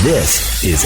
This is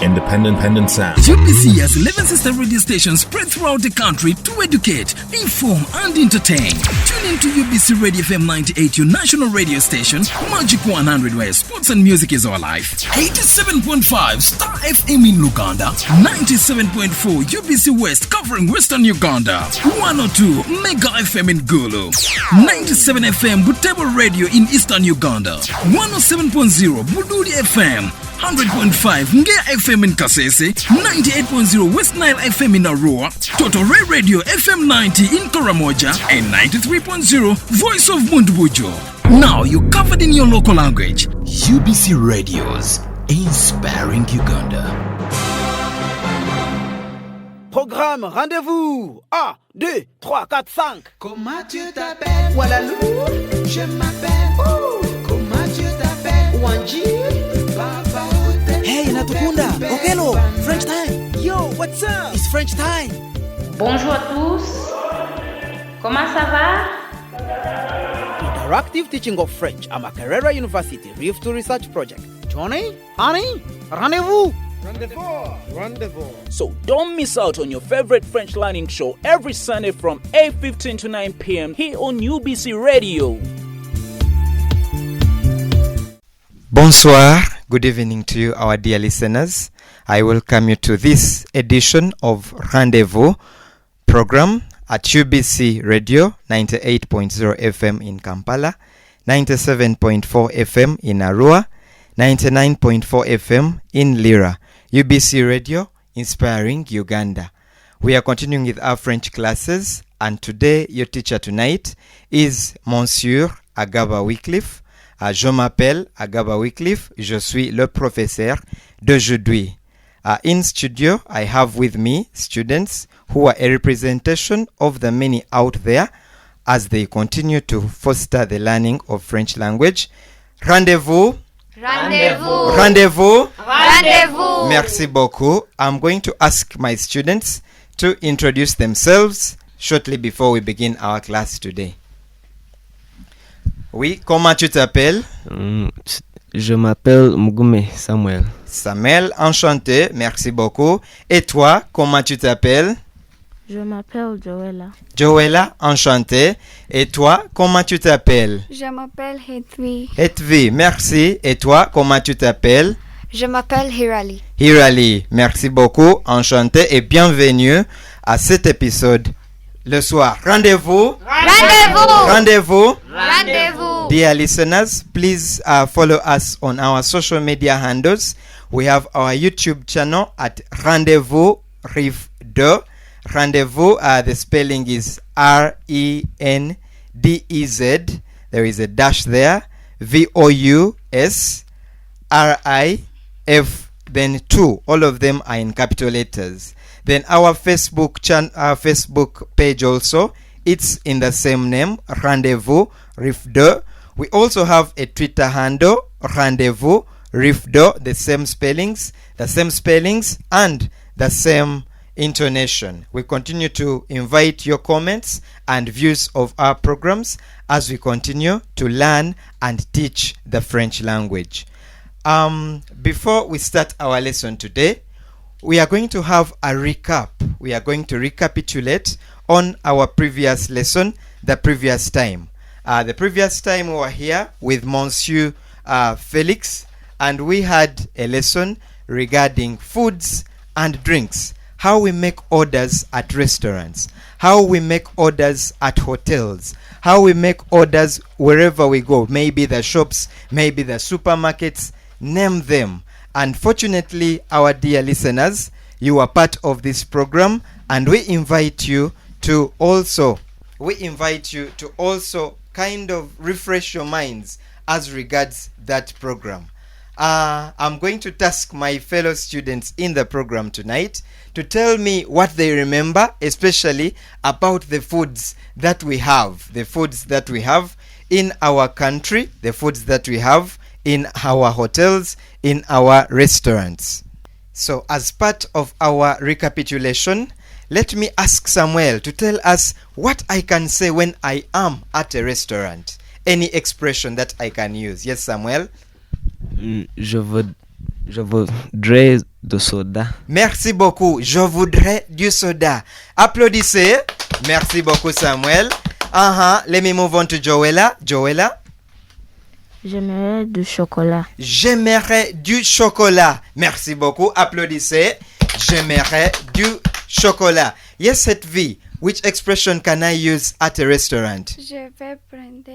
Independent Sound. UBC has 11 sister radio stations spread throughout the country to educate, inform, and entertain. Tune in to UBC Radio FM 98, your national radio station, Magic 100, where sports and music is our life. 87.5 Star FM in Luganda, 97.4 UBC West covering Western Uganda, 102 Mega FM in Gulu, 97 FM Butebo Radio in Eastern Uganda, 107.0 Bududi FM, 100.5 Ngea FM in Kasese, 98.0 West Nile FM in Arua, Totore Radio FM 90 in Karamoja, and 93.0 Voice of Mundbujo. Now you're covered in your local language. UBC Radios, inspiring Uganda. Programme Rendez-vous 1, 2, 3, 4, 5. Comment tu t'appelles? Voilà loup, je m'appelle. Comment tu t'appelles? Wanji, Papa. Hey, Natukunda, Okelo, French time. Yo, what's up? It's French time. Bonjour à tous. Comment ça va? Interactive teaching of French at Makerere University RIF Research Project. Johnny, honey, rendezvous. Rendezvous. So don't miss out on your favorite French learning show every Sunday from 8:15 to 9 p.m. here on UBC Radio. Bonsoir, good evening to you, our dear listeners. I welcome you to this edition of Rendez-vous program at UBC Radio 98.0 FM in Kampala, 97.4 FM in Arua, 99.4 FM in Lira. UBC Radio, inspiring Uganda. We are continuing with our French classes, and today your teacher tonight is Monsieur Agaba Wycliffe. Je m'appelle Agaba Wycliffe. Je suis le professeur d'aujourd'hui. In studio, I have with me students who are a representation of the many out there as they continue to foster the learning of French language. Rendez-vous. Rendez-vous. Rendez-vous. Rendez-vous. Merci beaucoup. I'm going to ask my students to introduce themselves shortly before we begin our class today. Oui, comment tu t'appelles? Je m'appelle Mugume Samuel. Samuel, enchanté, merci beaucoup. Et toi, comment tu t'appelles? Je m'appelle Joella. Joella, enchanté. Et toi, comment tu t'appelles? Je m'appelle Hetvi. Hetvi, merci. Et toi, comment tu t'appelles? Je m'appelle Hirali. Hirali, merci beaucoup, enchanté et bienvenue à cet épisode le soir. Rendez-vous. Rendez-vous. Rendez-vous. Rendez-vous. Dear listeners, please follow us on our social media handles. We have our YouTube channel at Rendez-vous RIF 2. Rendez-vous, the spelling is RENDEZ. There is a dash there. VOUS RIF, then 2. All of them are in capital letters. Then our Facebook page also, it's in the same name, Rendez-vous RIF 2. We also have a Twitter handle, Rendez-vous RIF 2, the same spellings, and the same intonation. We continue to invite your comments and views of our programs as we continue to learn and teach the French language. Before we start our lesson today, we are going to have a recap. We are going to recapitulate on our previous lesson, the previous time. The previous time we were here with Monsieur Felix, and we had a lesson regarding foods and drinks, how we make orders at restaurants, how we make orders at hotels, how we make orders wherever we go, maybe the shops, maybe the supermarkets, name them. Unfortunately, our dear listeners, you are part of this program, and we invite you to also kind of refresh your minds as regards that program. I'm going to task my fellow students in the program tonight to tell me what they remember, especially about the foods that we have in our country, the foods that we have in our hotels, in our restaurants. So as part of our recapitulation, let me ask Samuel to tell us what I can say when I am at a restaurant. Any expression that I can use. Yes, Samuel? Je Je voudrais de soda. Merci beaucoup. Je voudrais du soda. Applaudissez. Merci beaucoup, Samuel. Let me move on to Joella. Joella? J'aimerais du chocolat. J'aimerais du chocolat. Merci beaucoup. Applaudissez. J'aimerais du chocolat. Yes, Hetvi. Which expression can I use at a restaurant? Je vais prendre du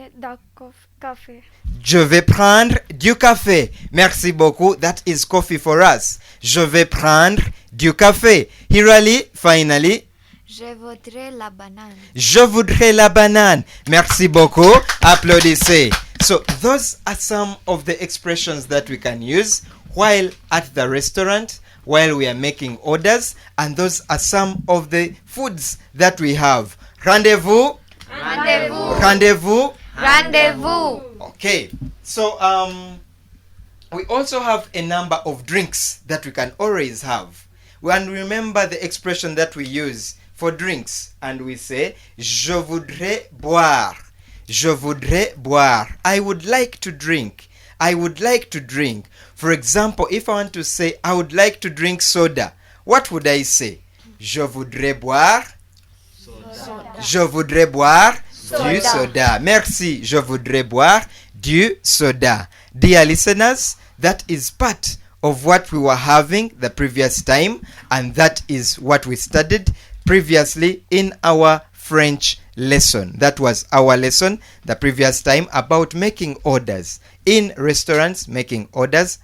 café. Je vais prendre du café. Merci beaucoup. That is coffee for us. Je vais prendre du café. Hirali, finally. Je voudrais la banane. Je voudrais la banane. Merci beaucoup. Applaudissez. So those are some of the expressions that we can use while at the restaurant, while we are making orders, and those are some of the foods that we have. Rendez-vous. Rendez-vous. Rendez-vous. Rendez-vous. Okay. So we also have a number of drinks that we can always have. And remember the expression that we use for drinks, and we say je voudrais boire. Je voudrais boire. I would like to drink. I would like to drink. For example, if I want to say I would like to drink soda, what would I say? Je voudrais boire. Soda. Je voudrais boire du soda. Merci. Je voudrais boire du soda. Dear listeners, that is part of what we were having the previous time, and that is what we studied previously in our French lesson. That was our lesson the previous time about making orders in restaurants, making orders.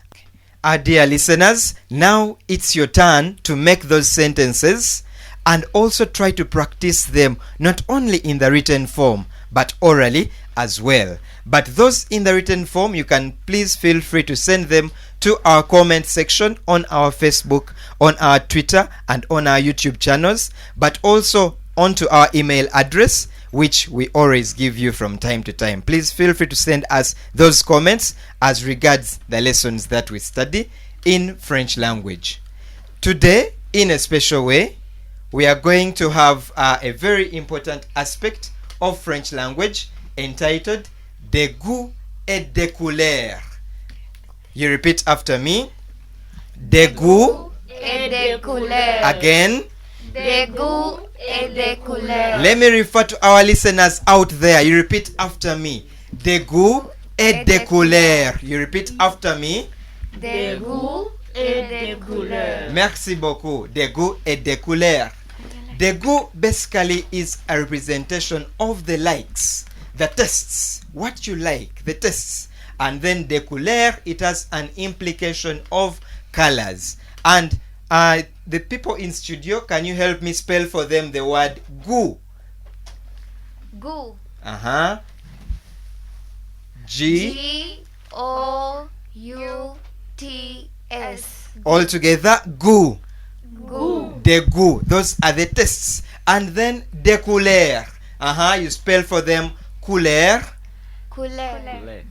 Our dear listeners, now it's your turn to make those sentences and also try to practice them not only in the written form but orally as well. But those in the written form, you can please feel free to send them to our comment section on our Facebook, on our Twitter, and on our YouTube channels, but also onto our email address, which we always give you from time to time. Please feel free to send us those comments as regards the lessons that we study in French language. Today, in a special way, we are going to have a very important aspect of French language entitled Des goûts et des couleurs. You repeat after me. Des goûts Et des couleurs. again. Des goûts et des couleurs. Let me refer to our listeners out there. You repeat after me. Des goûts et des couleurs. You repeat after me. Des goûts et des couleurs. Merci beaucoup. Des goûts et des couleurs. The goût basically is a representation of the likes, the tastes, what you like, the tastes. And then the couleur, it has an implication of colors. And the people in studio, can you help me spell for them the word goût? Goût. G-O-U-T-S. All together, goût. Goût. The goût. Those are the tastes. And then the couleur. You spell for them couleur. Couleur.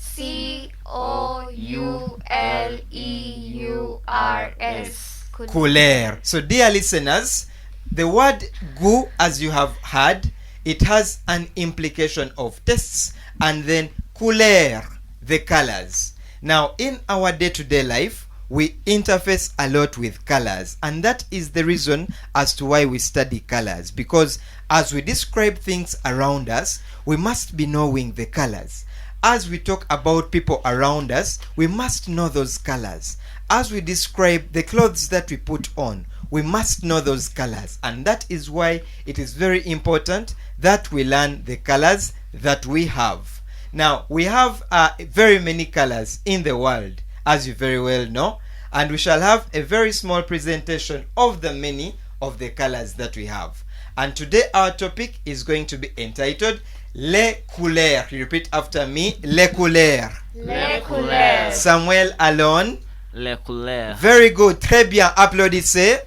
C-O-U-L-E-U-R-S. Couleur. So dear listeners, the word goût, as you have heard, it has an implication of tastes, and then couleur, the colors. Now in our day-to-day life, we interface a lot with colors, and that is the reason as to why we study colors, because as we describe things around us, we must be knowing the colors. As we talk about people around us, we must know those colors. As we describe the clothes that we put on, we must know those colors, and that is why it is very important that we learn the colors that we have. Now, we have very many colors in the world, as you very well know, and we shall have a very small presentation of the many of the colors that we have. And today our topic is going to be entitled Les couleurs. You repeat after me. Les couleurs. Les couleurs. Samuel alone. Les couleurs. Very good. Très bien. Applaudissez.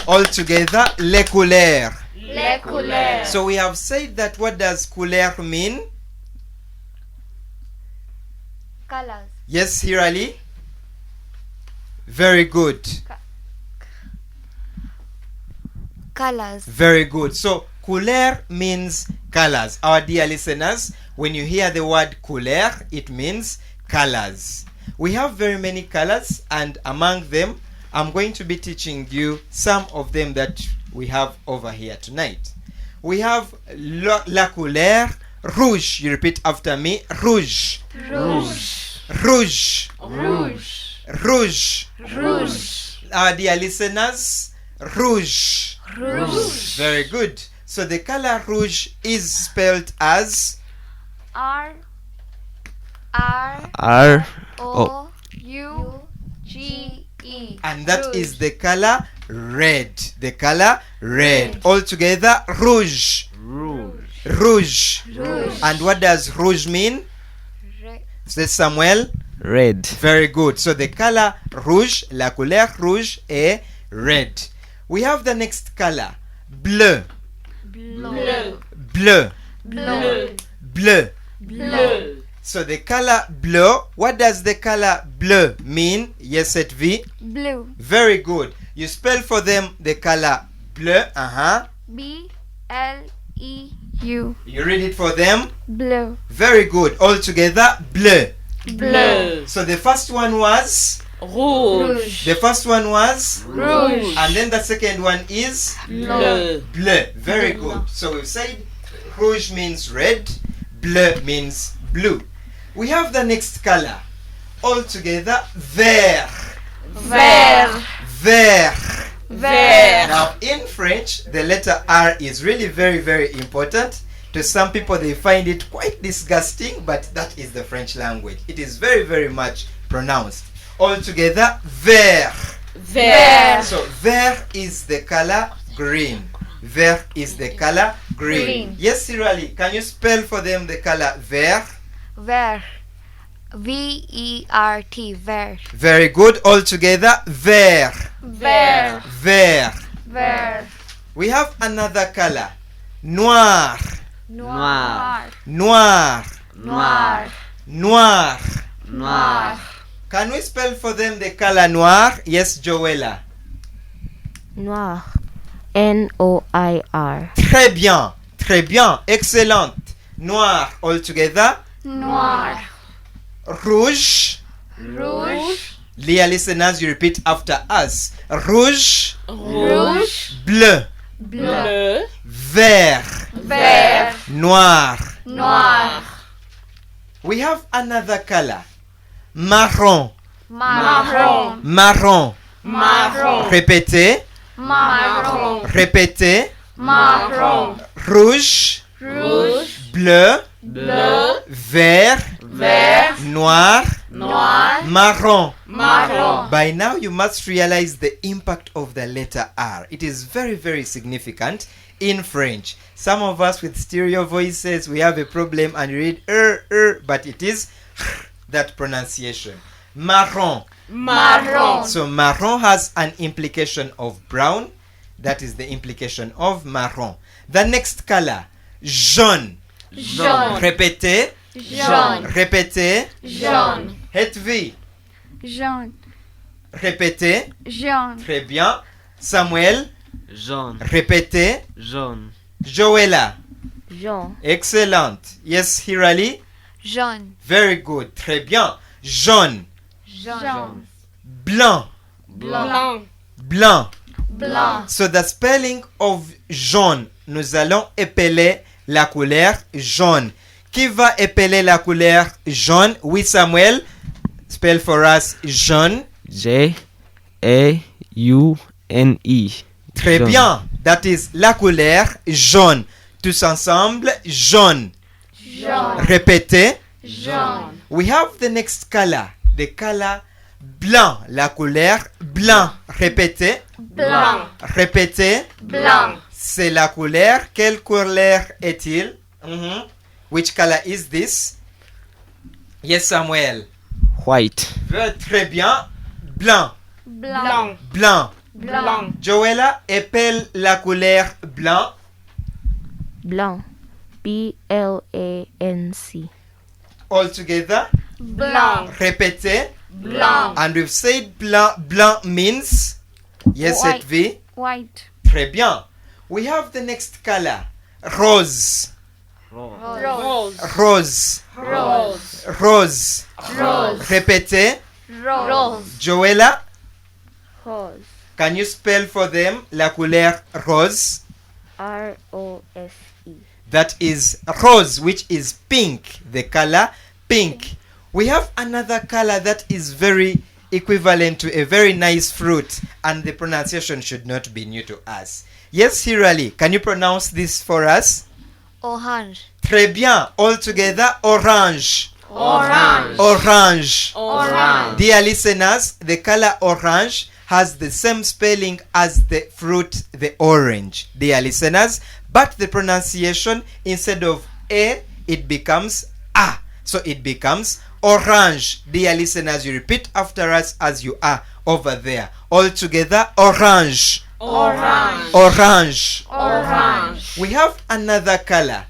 All together. Les couleurs. Les couleurs. So we have said that what does couleur mean? Colors. Yes, Hirali? Very good. Colors. Very good. So couleur means colors. Our dear listeners, when you hear the word couleur, it means colors. We have very many colors, and among them, I'm going to be teaching you some of them that we have over here tonight. We have la couleur rouge. You repeat after me. Rouge. Rouge. Rouge. Rouge. Rouge. Rouge. Our dear listeners, rouge. Rouge. Very good. So the color rouge is spelled as R O U G E. and that is the color red. The color red. All together, rouge. Rouge. Rouge. Rouge. And what does rouge mean? Red. Say Samuel. Red. Very good. So the color rouge, la couleur rouge est red. We have the next color, bleu. Bleu. Bleu. Bleu. Bleu. Bleu. So the color bleu, what does the color bleu mean? Yes, set V. Blue. Very good. You spell for them the color bleu. B L E U. You read it for them. Blue. Very good. All together, bleu. Bleu. So the first one was, Rouge. the first one was, Rouge. and then the second one is Bleu. bleu. Very good. So we've said rouge means red, bleu means blue. We have the next color. All together, vert. Vert. Vert. Vert. Now in French, the letter R is really very, very important. To some people, they find it quite disgusting, but that is the French language. It is very, very much pronounced. All together, vert. Vert. So vert is the color green. Vert is the color green. Green. Yes, Sirali, can you spell for them the color vert? Vert. V-E-R-T. Vert. Very good. All together, vert. Vert. Vert. Vert. We have another color, noir. Noir. Noir. Noir. Noir. Noir. Can we spell for them the color noir? Yes, Joella. Noir. N-O-I-R. Très bien. Très bien. Excellent. Noir. All together. Noir. Rouge. Rouge. Dear listeners, you repeat after us. Rouge. Rouge. Bleu. Bleu. Vert. Vert. Noir. Noir. We have another color. Marron. Marron. Marron. Marron. Répétez. Marron. Répétez. Marron. Rouge. Rouge. Bleu. Bleu. Vert. Vert. Noir. Noir. Marron. Marron. By now you must realize the impact of the letter R. It is very, very significant in French. Some of us with stereo voices, we have a problem and read but it is that pronunciation. Marron. Marron. So marron has an implication of brown. That is the implication of marron. The next color, jaune. Jaune. Répétez. Jaune. Répétez. Jaune. Hetvi. Jaune. Répétez. Jaune. Très bien. Samuel. Jaune. Répétez. Jaune. Joella. Jaune. Excellent. Yes, Hirali. Jaune. Very good. Très bien. Jaune. Jaune. Blanc. Blanc. Blanc. Blanc. So the spelling of jaune, nous allons épeler la couleur jaune. Qui va épeler la couleur jaune? Oui, Samuel. Spell for us jaune. J-A-U-N-E. Très Jaune. bien. That is la couleur jaune. Tous ensemble, jaune. Jaune. Répétez. Jaune. We have the next color. The color blanc. La couleur blanc. Répétez. Blanc. Répétez. Blanc. C'est la couleur. Quelle couleur est-il? Which color is this? Yes, Samuel. White. Très bien. Blanc. Blanc. Blanc. Blanc. Joella, épelle la couleur blanc. Blanc. B-L-A-N-C. All together. Blanc. Répétez. Blanc. And we've said blanc. Blanc means. Yes, White. Hetvi. White. Très bien. We have the next color. Rose. Rose. Rose. Rose. Rose. Rose. Répétez. Rose. Joella, Rose. can you spell for them la couleur rose? R-O-S-E. That is rose, which is pink, the color pink. We have another color that is very equivalent to a very nice fruit, and the pronunciation should not be new to us. Yes, Hirali, can you pronounce this for us? Orange. Très bien. All together, orange. Orange. Orange. Orange. Dear listeners, the color orange has the same spelling as the fruit, the orange. Dear listeners, but the pronunciation, instead of A, it becomes A. So it becomes orange. Dear listeners, you repeat after us as you are over there. All together, orange. Orange. Orange. Orange. We have another color.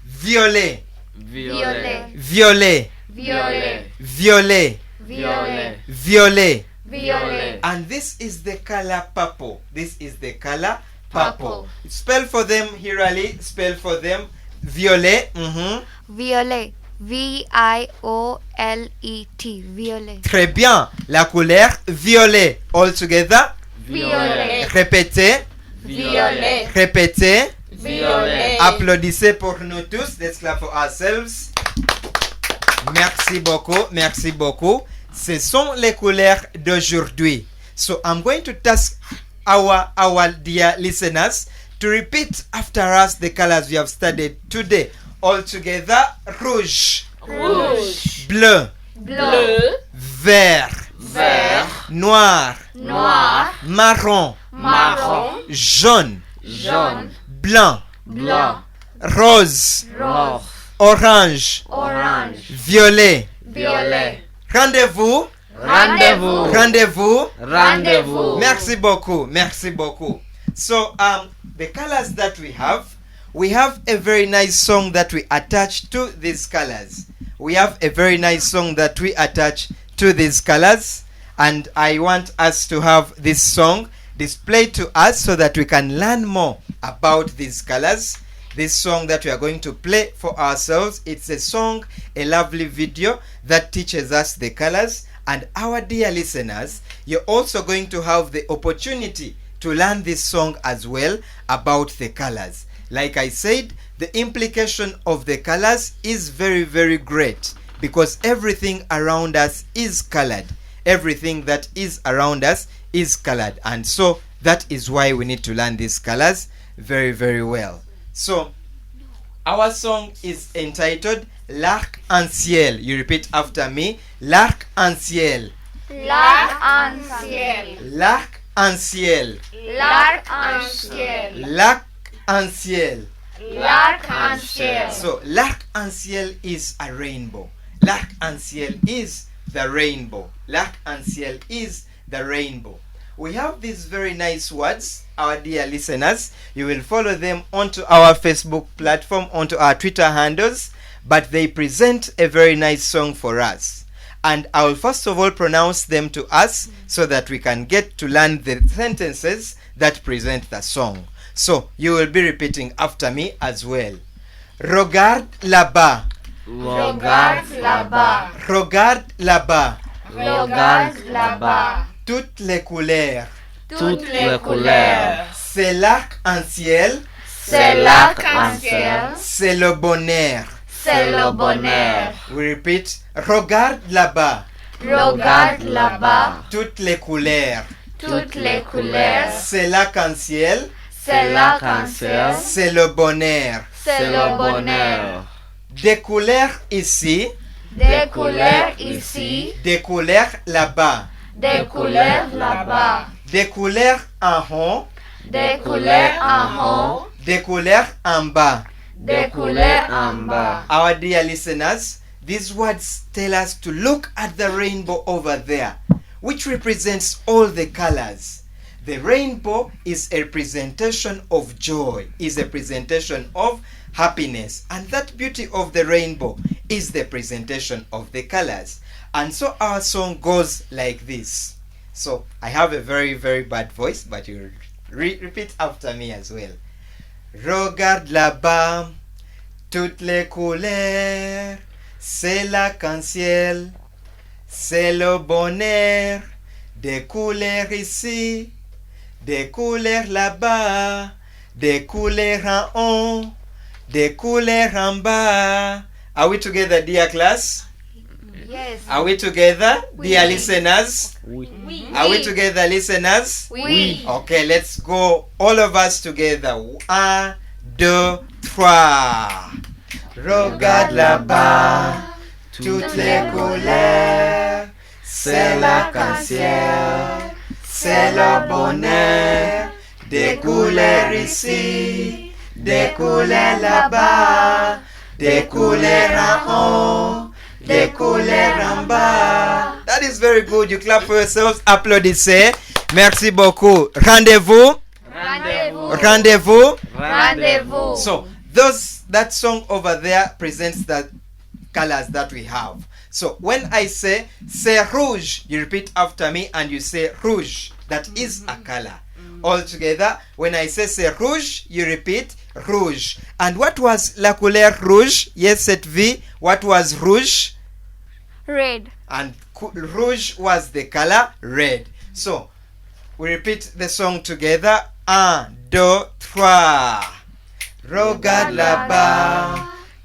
Violet. Violet. Violet. Violet. Violet. Violet. Violet. Violet. And this is the color purple. This is the color purple. Purple. Spell for them, Hirali. Spell for them. Violet. Violet. V-I-O-L-E-T. Violet. Très bien. La couleur violet. All together. Violet. Répétez. Violet. Répétez. Violet. Applaudissez pour nous tous. Let's clap for ourselves. Merci beaucoup. Merci beaucoup. Ce sont les couleurs d'aujourd'hui. So I'm going to task our dear listeners to repeat after us the colors we have studied today. All together, rouge, Rouge. bleu, Bleu. vert, Vert. noir, Noir. marron, Marron. jaune, Jaune. blanc, Blanc. rose, Rose. orange, Orange. violet. Violet. Rendez-vous. Rendez-vous. Rendez-vous. Rendez-vous. Merci beaucoup. Merci beaucoup. So, the colors that we have a very nice song that we attach to these colors. We have a very nice song that we attach to these colors, and I want us to have this song displayed to us so that we can learn more about these colors. This song that we are going to play for ourselves, it's a song, a lovely video that teaches us the colors. And our dear listeners, you're also going to have the opportunity to learn this song as well about the colors. Like I said, the implication of the colors is very, very great, because everything around us is colored. Everything that is around us is colored. And so that is why we need to learn these colors very, very well. So our song is entitled L'arc-en-ciel. You repeat after me. L'arc-en-ciel. L'arc-en-ciel. L'arc-en-ciel. L'arc-en-ciel. L'arc-en-ciel. L'arc-en-ciel. So l'arc-en-ciel is a rainbow. L'arc-en-ciel is the rainbow. L'arc-en-ciel is the rainbow. We have these very nice words, our dear listeners. You will follow them onto our Facebook platform, onto our Twitter handles, but they present a very nice song for us. And I will first of all pronounce them to us so that we can get to learn the sentences that present the song. So you will be repeating after me as well. Regarde là-bas. Regarde là-bas. Regarde là-bas. Regarde là-bas. Toutes les couleurs. Toutes les couleurs. C'est l'arc-en-ciel. C'est l'arc-en-ciel. C'est le bonheur. C'est le bonheur. We repeat. Regarde là-bas. Regarde là-bas. Toutes les couleurs. Toutes les couleurs. C'est l'arc-en-ciel. C'est l'arc-en-ciel. C'est le bonheur. C'est le bonheur. Des couleurs ici. Des couleurs ici. Des couleurs là-bas. Des couleurs là-bas. Des couleurs en haut. Des couleurs en haut. Des couleurs en bas. Des couleurs en bas. Our dear listeners, these words tell us to look at the rainbow over there, which represents all the colors. The rainbow is a representation of joy, is a presentation of happiness, and that beauty of the rainbow is the presentation of the colors. And so our song goes like this. So I have a very, very bad voice, but you repeat after me as well. Regarde là-bas, Toutes les couleurs, c'est l'arc-en-ciel, c'est le bonheur. Des couleurs ici, des couleurs là-bas, des couleurs en haut, des couleurs en bas. Are we together, dear class? Yes. Are we together, dear listeners? Oui. Are we together, listeners? Oui. Okay, let's go, all of us together. 1, 2, 3. Regarde là-bas, toutes les couleurs, c'est l'arc-en-ciel, c'est le bonheur. Des couleurs ici, des couleurs là-bas, des couleurs en haut, des couleurs en bas. That is very good. You clap for yourselves. Applaudissez. Merci beaucoup. Rendez-vous. Rendez-vous. Rendez-vous. Rendez-vous. So that song over there presents the colors that we have. So when I say c'est rouge, you repeat after me and you say rouge. That is a color. All together, when I say c'est rouge, you repeat rouge. And what was la couleur rouge? Yes, cette vie. What was rouge? Red. And rouge was the color red. So we repeat the song together. 1, 2, 3. Regarde là-bas,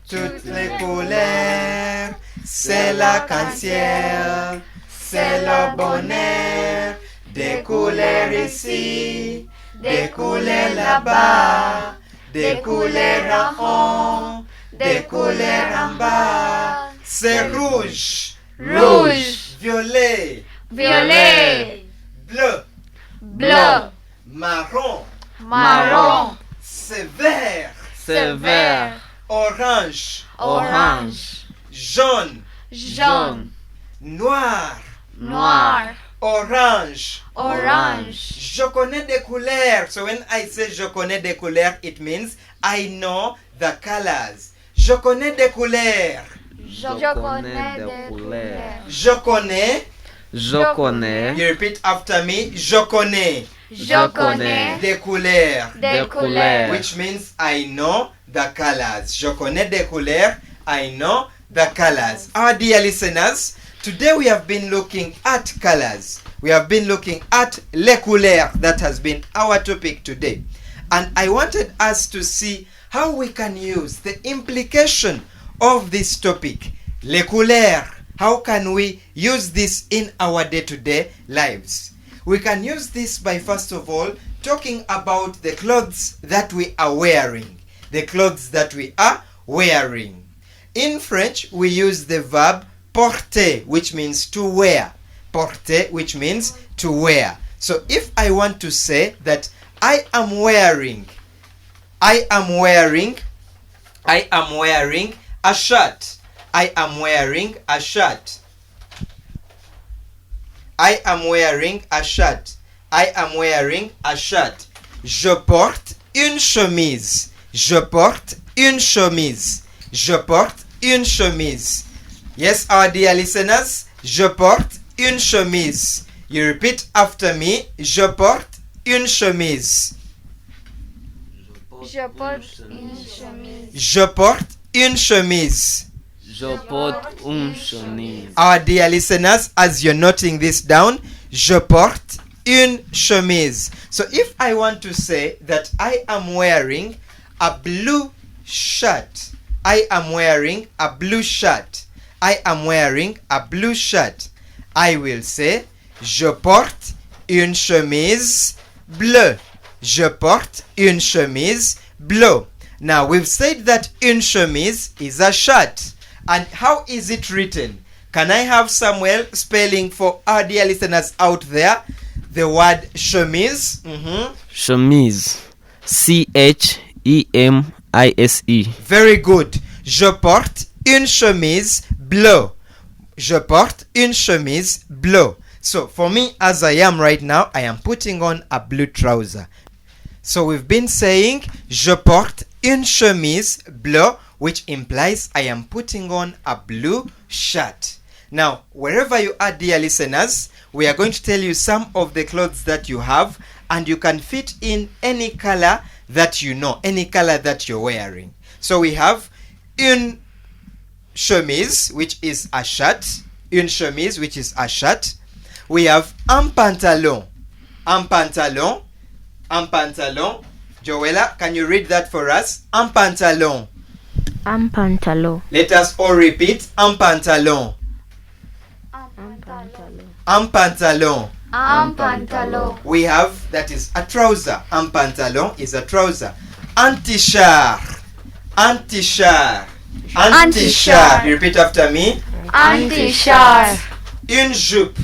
toutes les couleurs, c'est l'arc-en-ciel, c'est le bonheur. Des couleurs ici, des couleurs là-bas, des couleurs en haut, des couleurs en bas. C'est rouge, Rouge. violet, Violet. bleu, Bleu. marron, Marron. c'est vert, C'est vert. orange, Orange. jaune, Jaune. noir, Noir. orange. Orange. Je connais des couleurs. So when I say je connais des couleurs, it means I know the colors. Je connais des couleurs. Je connais des couleurs. Je connais. Je connais You repeat after me. Je connais Je connais des couleurs. des couleurs. Which means I know the colors. Je connais des couleurs. I know the colors. Our dear listeners, today we have been looking at colors. We have been looking at les couleurs. That has been our topic today. And I wanted us to see how we can use the implication of this topic. Les couleurs. How can we use this in our day-to-day lives? We can use this by first of all talking about the clothes that we are wearing. The clothes that we are wearing. In French, we use the verb porter, which means to wear. Porter, which means to wear. So if I want to say that I am wearing a shirt. I am wearing a shirt. I am wearing a shirt. I am wearing a shirt. Je porte une chemise. Je porte une chemise. Je porte une chemise. Yes, our dear listeners, je porte une chemise. You repeat after me. Je porte une chemise. Je porte une chemise. Je porte une chemise. Je porte une chemise. Our dear listeners, as you're noting this down, je porte une chemise. So if I want to say that I am wearing a blue shirt, I am wearing a blue shirt, I am wearing a blue shirt, I will say je porte une chemise bleue. Je porte une chemise bleue. Now we've said that une chemise is a shirt. And how is it written? Can I have Samuel spelling for our dear listeners out there the word chemise? Chemise. CHEMISE. Very good. Je porte une chemise bleue. Je porte une chemise bleue. So for me, as I am right now, I am putting on a blue trouser. So we've been saying je porte une chemise bleue, which implies I am putting on a blue shirt. Now, wherever you are, dear listeners, we are going to tell you some of the clothes that you have, and you can fit in any color that you know, any color that you're wearing. So we have une chemise, which is a shirt. Une chemise, which is a shirt. We have un pantalon. Un pantalon. Un pantalon. Joella, can you read that for us? Un pantalon. Un pantalon. Let us all repeat. Un pantalon. Un pantalon. Un pantalon. We have, that is a trouser. Un pantalon is a trouser. Un t-shirt. Un t-shirt. Un t-shirt. Repeat after me. Un t-shirt. Une jupe.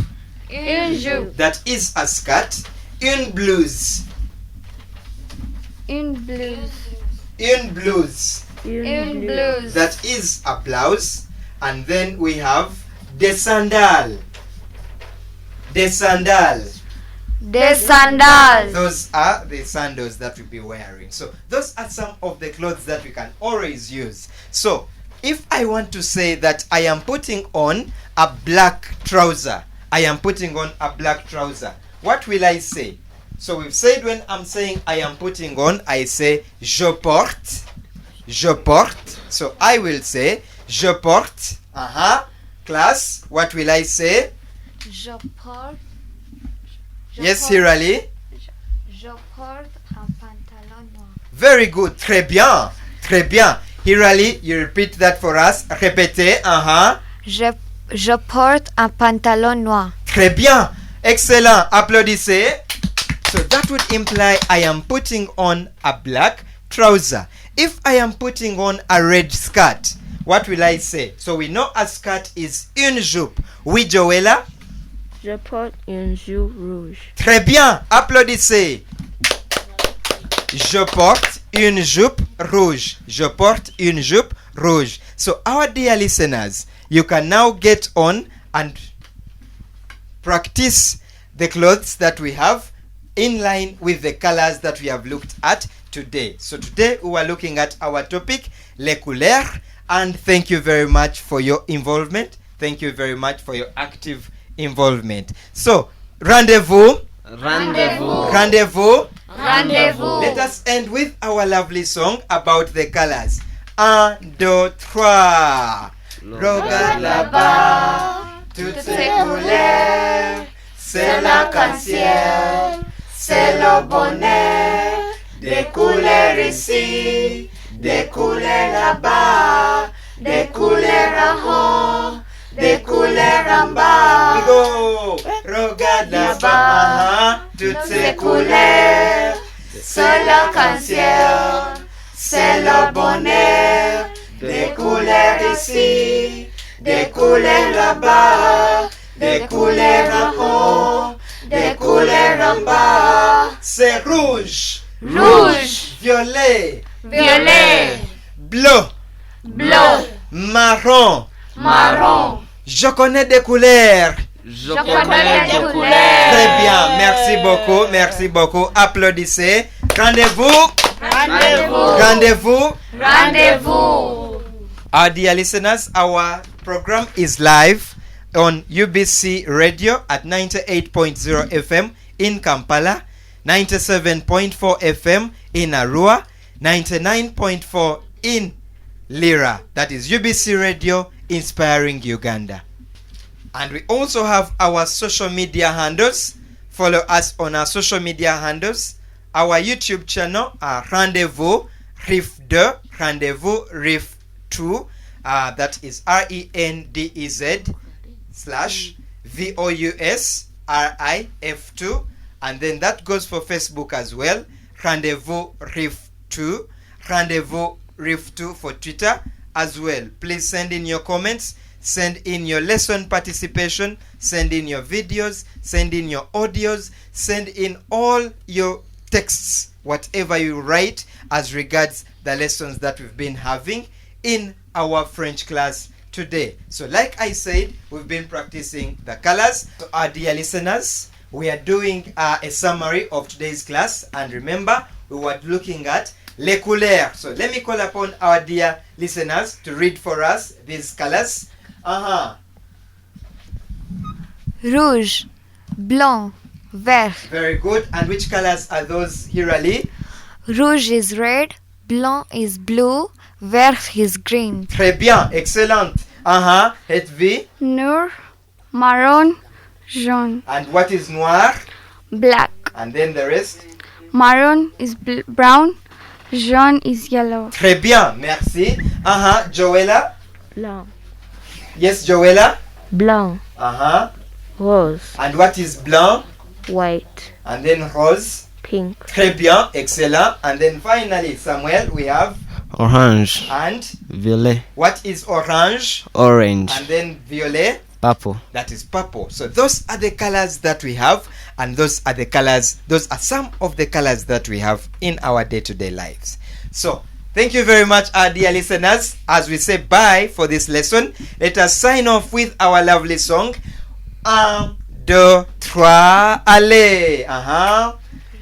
Une jupe. That is a skirt. Une blouse. Une blouse. Une blouse. Une blouse. That is a blouse. And then we have des sandales. Des sandales. Des sandals. Those are the sandals that we'll be wearing. So those are some of the clothes that we can always use. So if I want to say that I am putting on a black trouser, I am putting on a black trouser, what will I say? So we've said when I'm saying I am putting on, I say je porte. Je porte. So I will say je porte. Class, what will I say? Je porte. Yes, Hirali? Je porte un pantalon noir. Very good. Très bien. Très bien. Hirali, you repeat that for us. Répétez. Je porte un pantalon noir. Très bien. Excellent. Applaudissez. So that would imply I am putting on a black trouser. If I am putting on a red skirt, what will I say? So we know a skirt is une jupe. Oui, Joella? Je porte une jupe rouge. Très bien. Applaudissez. Je porte une jupe rouge. Je porte une jupe rouge. So our dear listeners, you can now get on and practice the clothes that we have in line with the colors that we have looked at today. So today we were looking at our topic, les couleurs, and thank you very much for your involvement. Thank you very much for your active involvement. So, rendezvous. Rendezvous. Rendezvous. Rendez-vous. Let us end with our lovely song about the colors. Un, deux, trois. Regarde là-bas, toutes ces couleurs. C'est l'arc-en-ciel, c'est le bonheur. Des couleurs ici, des couleurs là-bas, des couleurs en haut, des couleurs en bas. Go. Regarde là-bas, toutes ces couleurs. C'est l'arc-en-ciel, c'est le bonheur. Des couleurs ici, des couleurs là-bas, des couleurs en haut, des couleurs en bas. C'est rouge, Rouge. violet, Violet. bleu, Bleu. marron. Marron. Je connais des couleurs. Je connais des couleurs. Très bien, merci beaucoup, merci beaucoup. Applaudissez. Rendez-vous. Rendez-vous. Rendez-vous. Rendez-vous. Our dear listeners, our program is live on UBC Radio at 98.0 FM in Kampala, 97.4 FM in Arua, 99.4 in Lira. That is UBC Radio Inspiring Uganda. And we also have our social media handles. Follow us on our social media handles. Our YouTube channel, Rendez-vous RIF 2, Rendez-vous RIF 2. That is RENDEZ/VOUSRIF2. And then that goes for Facebook as well. Rendez-vous RIF 2. Rendez-vous RIF 2 for Twitter as well. Please send in your comments. Send in your lesson participation. Send in your videos. Send in your audios. Send in all your texts, whatever you write as regards the lessons that we've been having in our French class today. So like I said, we've been practicing the colors. So our dear listeners, we are doing a summary of today's class, and remember we were looking at les couleurs. So let me call upon our dear listeners to read for us these colors. Rouge. Blanc. Vert. Very good. And which colors are those, Hirali? Rouge is red. Blanc is blue. Vert is green. Très bien, excellent. Hedvi. Noir, marron, jaune. And what is noir? Black. And then the rest? Marron is brown, jaune is yellow. Très bien, merci. Joella? Blanc. Yes, Joella? Blanc. Rose. And what is blanc? White. And then rose? Pink. Très bien, excellent. And then finally, Samuel, we have? Orange. And? Violet. What is orange? Orange. And then violet? Purple. That is purple. So those are the colors that we have, and those are some of the colors that we have in our day-to-day lives. So thank you very much, our dear listeners. As we say bye for this lesson, let us sign off with our lovely song. 1, 2, 3, allez.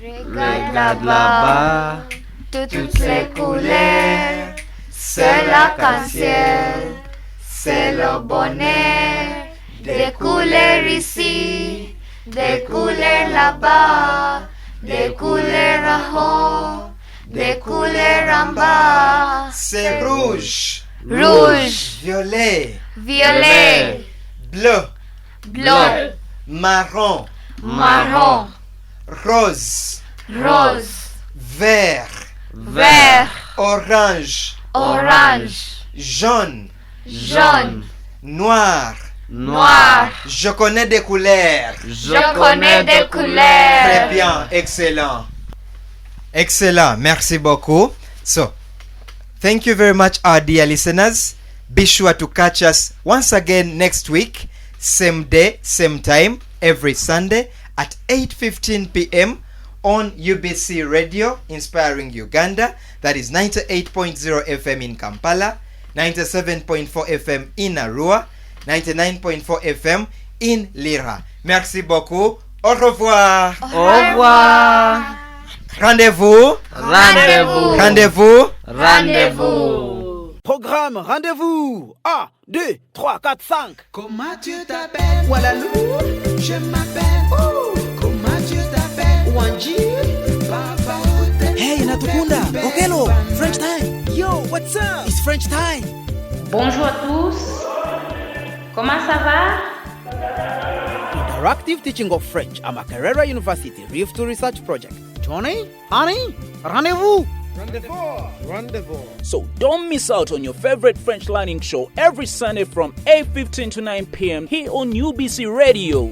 Regarde là-bas, toutes les couleurs, c'est l'arc-en-ciel, c'est le bonheur. Des couleurs ici, des couleurs là-bas, des couleurs en haut, des couleurs en bas. C'est rouge, Rouge, violet, violet, bleu, bleu, marron, marron, rose, rose, vert, vert, orange, orange, jaune, jaune, noir. noir. Je connais des couleurs. Je connais des couleurs. Très bien, excellent. Excellent, merci beaucoup. So, thank you very much, our dear listeners. Be sure to catch us once again next week, same day, same time, every Sunday at 8:15 p.m. on UBC Radio, Inspiring Uganda. That is 98.0 FM in Kampala, 97.4 FM in Arua, 99.4 FM in Lira. Merci beaucoup. Au revoir. Au revoir. Rendez-vous. Rendez-vous. Rendez-vous. Rendez-vous. Programme Rendez-vous. 1, 2, 3, 4, 5. Comment tu t'appelles? Walalou, je m'appelle. Comment tu t'appelles? Wanji, Papa. Hey, Natukunda. Okelo. French time. Yo, what's up? It's French time. Bonjour à tous. Comment ça va? Interactive teaching of French at Makerere University RIF Research Project. Johnny, honey, rendezvous. Rendezvous. So don't miss out on your favorite French learning show every Sunday from 8:15 to 9 p.m. here on UBC Radio.